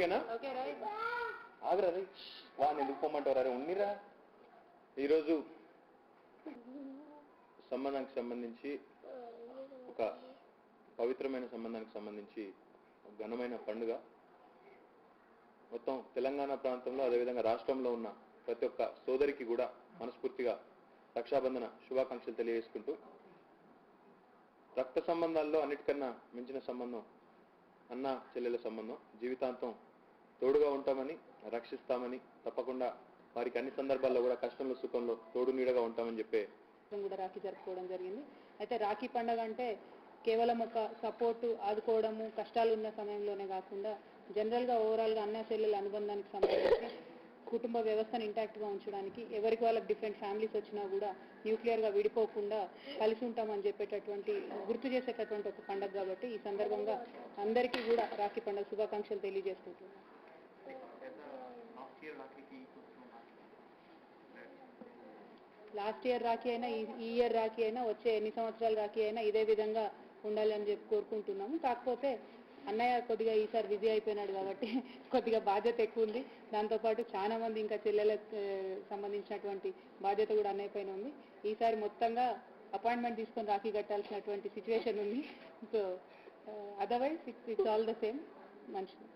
ఓకేనా? ఆగరా రే, వాడిని ఎందుకు పోమంటారు? అరే ఉన్నిరా. ఈరోజు సంబంధానికి సంబంధించి, ఒక పవిత్రమైన సంబంధానికి సంబంధించి ఒక ఘనమైన పండుగ మొత్తం తెలంగాణ ప్రాంతంలో, అదేవిధంగా రాష్ట్రంలో ఉన్న ప్రతి ఒక్క సోదరికి కూడా మనస్ఫూర్తిగా రక్షాబంధన శుభాకాంక్షలు తెలియజేసుకుంటూ, రక్త సంబంధాల్లో అన్నిటికన్నా మించిన సంబంధం అన్న చెల్లెల సంబంధం. జీవితాంతం తోడుగా ఉంటామని, రక్షిస్తామని, తప్పకుండా వారికి అన్ని సందర్భాల్లో కూడా కష్టంలో సుఖంలో తోడు నీడగా ఉంటామని చెప్పే కూడా రాఖీ జరుపుకోవడం జరిగింది. అయితే రాఖీ పండుగ అంటే కేవలం ఒక సపోర్టు, ఆదుకోవడము, కష్టాలు ఉన్న సమయంలోనే కాకుండా జనరల్గా ఓవరాల్గా అన్న చెల్లెల అనుబంధానికి సంబంధించి కుటుంబ వ్యవస్థను ఇంటాక్ట్గా ఉంచడానికి, ఎవరికి వాళ్ళకి డిఫరెంట్ ఫ్యామిలీస్ వచ్చినా కూడా న్యూక్లియర్గా విడిపోకుండా కలిసి ఉంటామని చెప్పేటటువంటి, గుర్తు చేసేటటువంటి ఒక పండుగ కాబట్టి ఈ సందర్భంగా అందరికీ కూడా రాఖీ పండుగ శుభాకాంక్షలు తెలియజేసుకుంటున్నాను. లాస్ట్ ఇయర్ రాఖీ అయినా, ఈ ఇయర్ రాఖీ అయినా, వచ్చే ఎన్ని సంవత్సరాల రాఖీ అయినా ఇదే విధంగా ఉండాలి అని చెప్పి కోరుకుంటున్నాము. కాకపోతే అన్నయ్య కొద్దిగా ఈసారి బిజీ అయిపోయినాడు కాబట్టి కొద్దిగా బాధ్యత ఎక్కువ ఉంది. దాంతోపాటు చాలా మంది ఇంకా చెల్లెలకు సంబంధించినటువంటి బాధ్యత కూడా అన్నయ్య పైన ఉంది. ఈసారి మొత్తంగా అపాయింట్మెంట్ తీసుకొని రాఖీ కట్టాల్సినటువంటి సిచ్యువేషన్ ఉంది. So otherwise it's all the same. మంచిది.